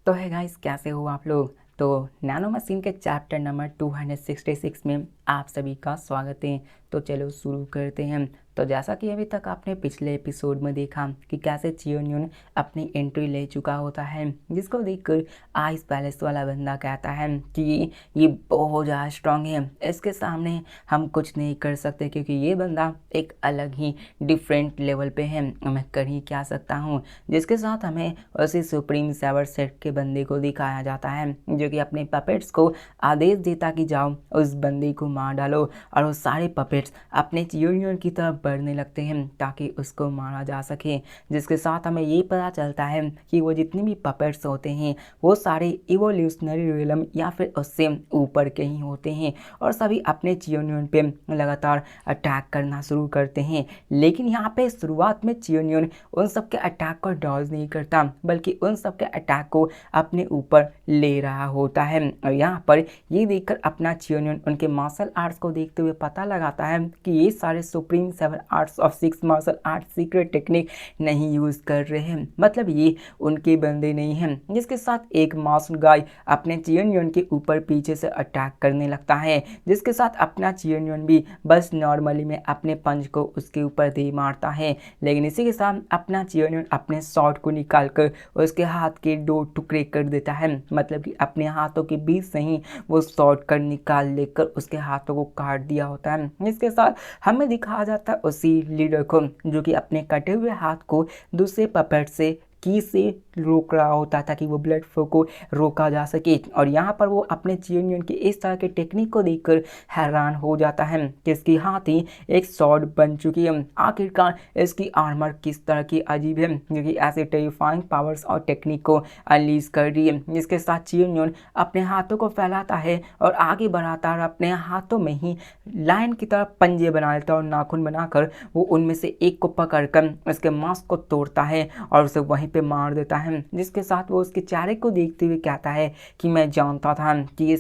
तो है गाइस, कैसे हो आप लोग। तो नैनो मशीन के चैप्टर नंबर 266 में आप सभी का स्वागत है। तो चलो शुरू करते हैं। तो जैसा कि अभी तक आपने पिछले एपिसोड में देखा कि कैसे चियोन्यून अपनी एंट्री ले चुका होता है, जिसको देखकर आइस पैलेस वाला बंदा कहता है कि ये बहुत ज़्यादा स्ट्रांग है, इसके सामने हम कुछ नहीं कर सकते क्योंकि ये बंदा एक अलग ही डिफरेंट लेवल पे है, मैं कर ही क्या सकता हूँ। जिसके साथ हमें उसी सुप्रीम सेवर सेट के बंदे को दिखाया जाता है जो कि अपने पपेट्स को आदेश देता कि जाओ उस बंदे को मार डालो, और वो सारे पपेट्स अपने चियोन्यून की तरफ बढ़ने लगते हैं ताकि उसको मारा जा सके। जिसके साथ हमें ये पता चलता है कि वो जितने भी पपेट्स होते हैं वो सारे इवोल्यूशनरी रियलम या फिर उससे ऊपर के ही होते हैं और सभी अपने चियोन्यून पे लगातार अटैक करना शुरू करते हैं। लेकिन यहाँ पे शुरुआत में चियोन्यून उन सब के अटैक को डॉज नहीं करता बल्कि उन सब के अटैक को अपने ऊपर ले रहा होता है। और यहाँ पर ये देखकर अपना चियोन्यून उनके मार्शल आर्ट्स को देखते हुए पता लगाता है कि ये सारे supreme 7 arts of 6 martial art secret technique नहीं यूज़ कर रहे हैं, मतलब ये उनके बंदे नहीं हैं। जिसके साथ एक मास्टर गाय अपने चियोन्यून के ऊपर पीछे से अटैक करने लगता है, जिसके साथ अपना चियोन्यून भी बस नॉर्मली में अपने पंच को उसके ऊपर दे मारता है। लेकिन इसी के साथ अपना चियोन्यून अपने शॉट को निकालकर उसके हाथ के 2 टुकड़े कर देता है, मतलब कि अपने हाथों के बीच से ही वो शॉर्ट कर निकाल लेकर उसके हाथों को काट दिया होता है। इसके साथ हमें दिखाया जाता है उसी लीडर को जो कि अपने कटे हुए हाथ को दूसरे पपेट से की से रोक रहा होता था कि वो ब्लड फ्लो को रोका जा सके। और यहाँ पर वो अपने चियोन्यून की इस तरह के टेक्निक को देखकर हैरान हो जाता है कि इसकी हाथ ही एक स्वॉर्ड बन चुकी है। आखिरकार इसकी आर्मर किस तरह की अजीब है जो कि ऐसे टेरिफाइंग पावर्स और टेक्निक को अनलीज कर रही है। जिसके साथ चियोन्यून अपने हाथों को फैलाता है और आगे बढ़ाता है और अपने हाथों में ही लायन की तरह पंजे बना लेता है और नाखून बनाकर वो उनमें से एक को पकड़कर उसके मांस को तोड़ता है और उसे वहीं पे मार देता है। जिसके साथ वो उसके चेहरे को देखते हुए कहता है कि मैं जानता था कि ये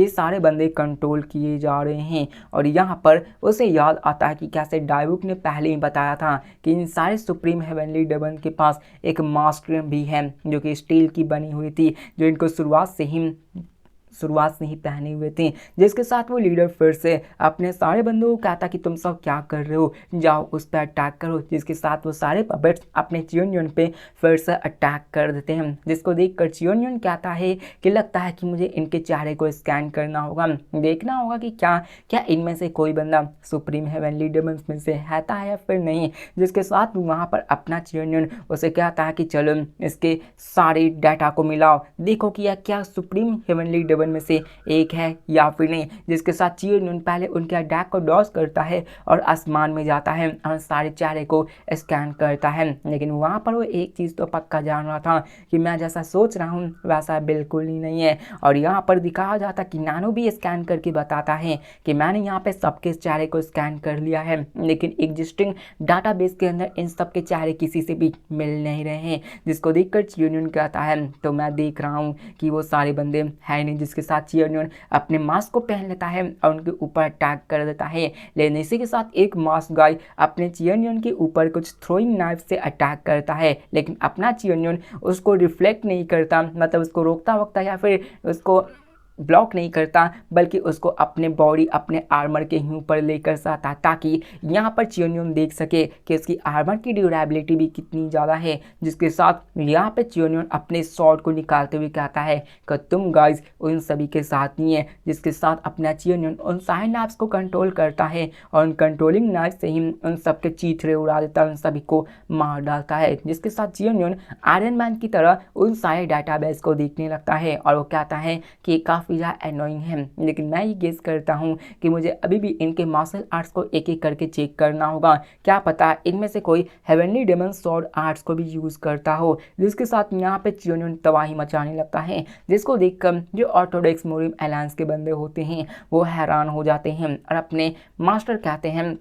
सारे बंदे कंट्रोल किए जा रहे हैं। और यहाँ पर उसे याद आता है कि कैसे डायबुक ने पहले ही बताया था कि इन सारे सुप्रीम हेवनली डेमन के पास एक मास्क भी है जो कि स्टील की बनी हुई थी, जो इनको शुरुआत से ही पहने हुए थे। जिसके साथ वो लीडर फिर से अपने सारे बंदों को कहता कि तुम सब क्या कर रहे हो, जाओ उस पर अटैक करो। जिसके साथ वो सारे पपेट्स अपने चियोन्यून पे फिर से अटैक कर देते हैं, जिसको देखकर चियोन्यून कहता है कि लगता है कि मुझे इनके चेहरे को स्कैन करना होगा, देखना होगा कि क्या इनमें से कोई बंदा सुप्रीम हेवनली डेमन्स में से रहता है या फिर नहीं। जिसके साथ वहाँ पर अपना चियोन्यून उसे कहता है कि चलो इसके सारे डाटा को मिलाओ, देखो कि यह क्या सुप्रीम हेवनली डेमन में से एक है या फिर नहीं। जिसके साथ चियोन्यून पहले उनके अटैक को डॉज करता है और आसमान में जाता है और सारे चेहरे को स्कैन करता है। लेकिन वहाँ पर वो एक चीज़ तो पक्का जान रहा था कि मैं जैसा सोच रहा हूँ वैसा बिल्कुल ही नहीं है। और यहाँ पर दिखाया जाता कि नैनो भी स्कैन करके बताता है कि मैंने यहाँ पे सबके चेहरे को स्कैन कर लिया है, लेकिन एग्जिस्टिंग डाटाबेस के अंदर इन सब के चेहरे किसी से भी मिल नहीं रहे हैं। जिसको देखकर चियोन्यून कहता है तो मैं देख रहा हूँ कि वो सारे बंदे हैं नहीं। जिसके साथ चियोन्यून अपने मास्क को पहन लेता है और उनके ऊपर अटैक कर देता है। लेकिन इसी के साथ एक मास्क गाय अपने चियोन्यून के ऊपर कुछ थ्रोइंग नाइफ से अटैक करता है, लेकिन अपना चियोन्यून उसको रिफ्लेक्ट नहीं करता, मतलब उसको रोकता वक्ता या फिर उसको ब्लॉक नहीं करता, बल्कि उसको अपने बॉडी अपने आर्मर के ही ऊपर लेकर जाता ताकि यहाँ पर चियोन्यून देख सके कि उसकी आर्मर की ड्यूरेबिलिटी भी कितनी ज़्यादा है। जिसके साथ यहाँ पे चियोन्यून अपने शॉट को निकालते हुए कहता है कि तुम गाइस उन सभी के साथ नहीं है। जिसके साथ अपना चियोन्यून उन सारे नाइफ्स को कंट्रोल करता है और उन कंट्रोलिंग नाइफ से ही उन सबके चीथड़े उड़ा देता है, उन सभी को मार डालता है। जिसके साथ चियोन्यून आयरन मैन की तरह उन सारे डाटाबेस को देखने लगता है और वो कहता है कि काफ़ी ज़्यादा एनोइंग है, लेकिन मैं ये गेस करता हूँ कि मुझे अभी भी इनके मार्शल आर्ट्स को एक एक करके चेक करना होगा, क्या पता इनमें से कोई हेवनली डेमन स्वॉर्ड आर्ट्स को भी यूज़ करता हो। जिसके साथ यहाँ पे चियोन्यून तबाही मचाने लगता है, जिसको देखकर जो ऑर्थोडॉक्स मोरिम अलायंस के बंदे होते हैं वो हैरान हो जाते हैं और अपने मास्टर कहते हैं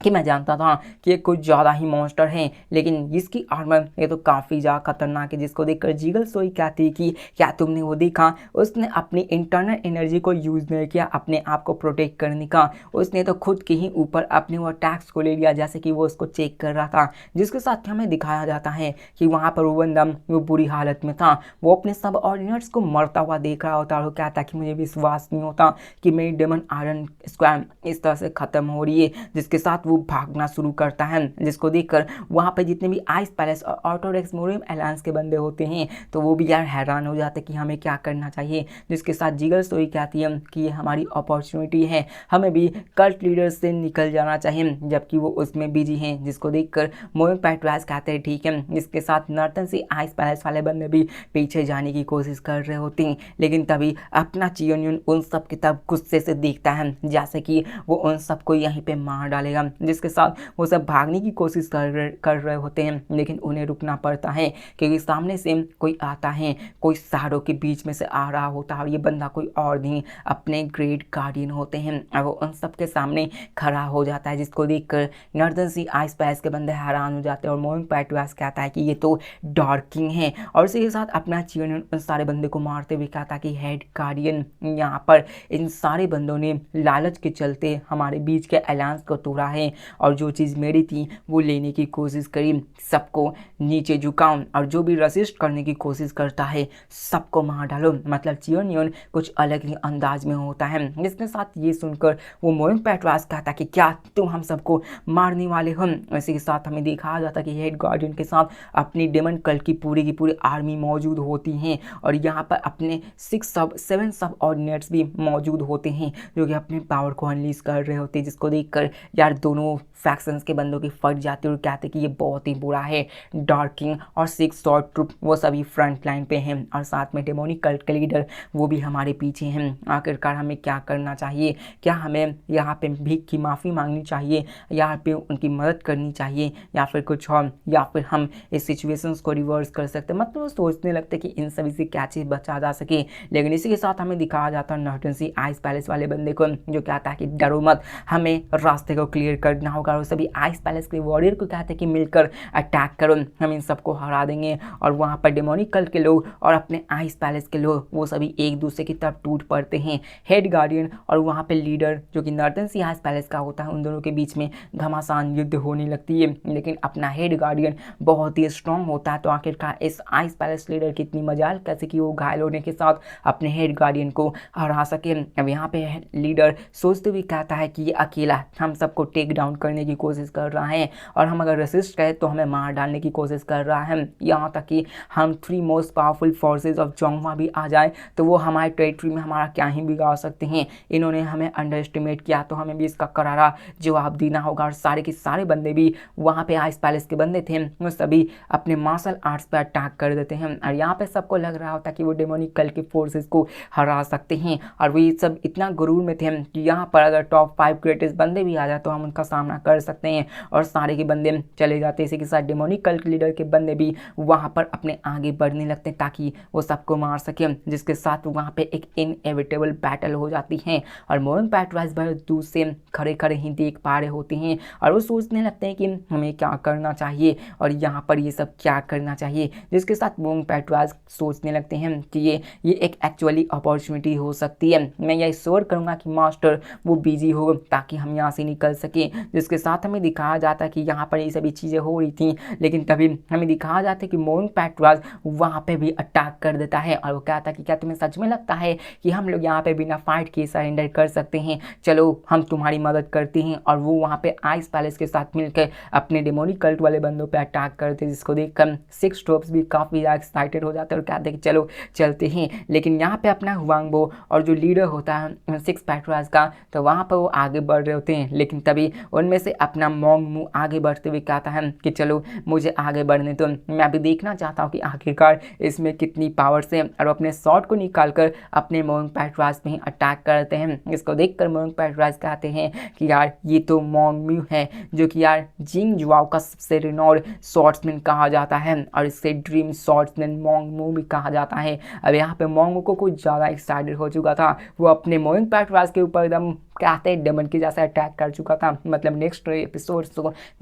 कि मैं जानता था कि ये कुछ ज़्यादा ही मॉन्स्टर हैं, लेकिन इसकी आर्मर ये तो काफ़ी ज़्यादा खतरनाक है। जिसको देखकर जीगल सोई कहती कि क्या तुमने वो देखा, उसने अपनी इंटरनल एनर्जी को यूज़ नहीं किया अपने आप को प्रोटेक्ट करने का, उसने तो खुद के ही ऊपर अपने वो अटैक्स को ले लिया, जैसे कि वो उसको चेक कर रहा था। जिसके साथ हमें दिखाया जाता है कि वहाँ पर वो बंदा वो बुरी हालत में था, वो अपने सब ऑर्डिनेट्स को मरता हुआ देख रहा होता और वो कहता कि मुझे विश्वास नहीं होता कि मेरी डेमन आयरन स्क्वाड इस तरह से ख़त्म हो रही है। जिसके साथ वो भागना शुरू करता है, जिसको देखकर वहाँ पे जितने भी आइस पैलेस और ऑटोडेक्स मोरियम अलायंस के बंदे होते हैं तो वो भी यार हैरान हो जाते कि हमें क्या करना चाहिए। जिसके साथ जिगल सोई कहती है कि ये हमारी अपॉर्चुनिटी है, हमें भी कल्ट लीडर से निकल जाना चाहिए, जबकि वो उसमें बिजी हैं। जिसको देखकर मोएम पैट्रास कहते हैं ठीक है। जिसके साथ नर्तन से आइस पैलेस वाले बंदे भी पीछे जाने की कोशिश कर रहे होते हैं, लेकिन तभी अपना चियोन उन सब की तब गुस्से से देखता है जैसे कि वो उन सबको यहीं पे मार डालेगा। जिसके साथ वो सब भागने की कोशिश कर रहे होते हैं, लेकिन उन्हें रुकना पड़ता है क्योंकि सामने से कोई आता है, कोई शहरों के बीच में से आ रहा होता है और ये बंदा कोई और नहीं अपने ग्रेट गार्डियन होते हैं और वो उन सब के सामने खड़ा हो जाता है। जिसको देखकर नॉर्दर्न सी आइस पैलेस के बंदे हैरान हो जाते हैं और मोइंग पैटवास कहता है कि ये तो डार्क किंग है और इसी के साथ अपना चियोन उन सारे बंदे को मारते हुए कहता कि हेड गार्डियन यहाँ पर इन सारे बंदों ने लालच के चलते हमारे बीच के अलायंस को तोड़ा है और जो चीज़ मेरी थी वो लेने की कोशिश करी, सबको नीचे झुकाओ और जो भी रसिस्ट करने की कोशिश करता है सबको मार डालो। मतलब चियोन कुछ अलग ही अंदाज में होता है। इसके साथ ये सुनकर वो मोइंग पैटवास कहता कि क्या तुम हम सबको मारने वाले हो। इसी के साथ हमें दिखाया जाता कि हेड गार्डियन के साथ अपनी डेमन कल की पूरी आर्मी मौजूद होती हैं और यहाँ पर अपने 7 सब ऑर्डिनेट्स भी मौजूद होते हैं जो कि अपने पावर को अनलीज कर रहे होते हैं। जिसको देखकर यार दोनों फैक्शंस के बंदों की फट जाती है और कहते कि ये बहुत ही बुरा है। डार्क किंग और 6 शॉर्ट ट्रुप वो सभी फ्रंट लाइन पे हैं और साथ में डेमोनिक कल्ट के लीडर वो भी हमारे पीछे हैं। आखिरकार हमें क्या करना चाहिए? क्या हमें यहाँ पे भीख की माफ़ी मांगनी चाहिए, यहाँ पे उनकी मदद करनी चाहिए, या फिर कुछ और, या फिर हम इस सिचुएशंस को रिवर्स कर सकते हैं? मतलब वो सोचने लगते कि इन सभी से क्या चीज़ बचा जा सके। लेकिन इसी के साथ हमें दिखाया जाता है नर्टनसी आइस पैलेस वाले बंदे को जो कहता है कि डरो मत, हमें रास्ते को क्लियर करना होगा और सभी आइस पैलेस के वॉरियर को कहते हैं कि मिलकर अटैक करो, हम इन सबको हरा देंगे। और वहाँ पर डेमोनिक कल्ट के लोग और अपने आइस पैलेस के लोग वो सभी एक दूसरे की तरफ टूट पड़ते हैं। हेड गार्डियन और वहाँ पे लीडर जो कि नर्तनसी आइस पैलेस का होता है उन दोनों के बीच में घमासान युद्ध होने लगती है। लेकिन अपना हेड गार्डियन बहुत ही स्ट्रांग होता है तो आखिरकार इस आइस पैलेस लीडर की इतनी मजाल कैसे कि वो घायल होने के साथ अपने हेड गार्डियन को हरा सके। अब यहाँ पे लीडर सोचते हुए कहता है कि ये अकेला हम सबको टेक डाउन करने की कोशिश कर रहा है और हम अगर रेसिस्ट करें तो हमें मार डालने की कोशिश कर रहा है। यहाँ तक कि हम 3 मोस्ट पावरफुल फोर्सेज ऑफ जोंगमा भी आ जाए तो वो हमारे टेरिटरी में हमारा क्या ही बिगाड़ सकते हैं। इन्होंने हमें अंडर एस्टिमेट किया तो हमें भी इसका करारा जवाब देना होगा। और सारे के सारे बंदे भी वहाँ पे आइस पैलेस के बंदे थे वो सभी अपने मार्शल आर्ट्स पर अटैक कर देते हैं और यहाँ पे सबको लग रहा होता कि वो डेमोनिक कल के फोर्सेस को हरा सकते हैं। और वो ये सब इतना गुरूर में थे कि यहाँ पर अगर टॉप 5 ग्रेटेस्ट बंदे भी आ जाए तो हम उनका सामना कर सकते हैं और सारे के बंदे चले जाते हैं। इसी के साथ डेमोनिक कल्ट लीडर के बंदे भी वहाँ पर अपने आगे बढ़ने लगते हैं ताकि वो सबको मार सके। जिसके साथ वहाँ पे एक इनएविटेबल बैटल हो जाती है और मोइंग पैटवास बहुत दूर से खड़े खड़े ही देख पा रहे होते हैं और वो सोचने लगते हैं कि हमें क्या करना चाहिए और यहाँ पर ये सब क्या करना चाहिए। जिसके साथ मोइंग पैटवास सोचने लगते हैं कि ये एक एक्चुअली अपॉर्चुनिटी हो सकती है। मैं ये श्योर करूँगा कि मास्टर वो बिजी हो ताकि हम यहाँ से निकल सके। जिसके साथ हमें दिखाया जाता है कि यहाँ पर ये सभी चीज़ें हो रही थी लेकिन तभी हमें दिखाया जाता है कि मोइंग पैटवास वहाँ पे भी अटैक कर देता है और वो कहता है कि क्या तुम्हें सच में लगता है कि हम लोग यहाँ पे बिना फाइट के सरेंडर कर सकते हैं? चलो हम तुम्हारी मदद करते हैं। और वो वहाँ पे आइस पैलेस के साथ मिलकर अपने डेमोनिक कल्ट वाले बंदों पे अटैक करते हैं। जिसको देखकर 6 ट्रूप्स भी काफ़ी ज़्यादा एक्साइटेड हो जाते हैं और कहते हैं कि चलो चलते हैं। लेकिन यहाँ पे अपना हुआंगबो और जो लीडर होता है 6 पैटवास का तो वहाँ पर वो आगे बढ़ रहे होते हैं। लेकिन तभी उनमें से अपना मोंगमू आगे बढ़ते हुए कहता है कि चलो मुझे आगे बढ़ने तो मैं अभी देखना चाहता हूँ कि आखिरकार इसमें कितनी पावर से। और अपने शॉट को निकालकर अपने मोंग पैटवास में अटैक करते हैं। इसको देखकर मोंग पैटवास कहते हैं कि यार ये तो मोंगम्यू है जो कि यार जिंग जुआओ का सबसे रिनोर्ड स्वॉर्ड्समैन कहा जाता है और इसे ड्रीम स्वॉर्ड्समैन मोंगमू भी कहा जाता है। अब यहाँ पे मोंगमू को कुछ ज़्यादा एक्साइटेड हो चुका था, वो अपने मोइंग पैटवास के ऊपर एकदम कहते हैं डमन की जैसा अटैक कर चुका था। मतलब नेक्स्ट एपिसोड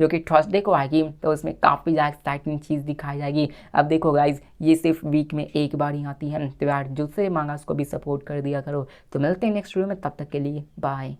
जो कि थर्सडे को आएगी तो उसमें काफ़ी ज़्यादा एक्साइटिंग चीज़ दिखाई जाएगी। अब देखो गाइज, ये सिर्फ वीक में एक बार ही आती है, तो यार जो से मांगा उसको भी सपोर्ट कर दिया करो। तो मिलते हैं नेक्स्ट वीडियो में, तब तक के लिए बाय।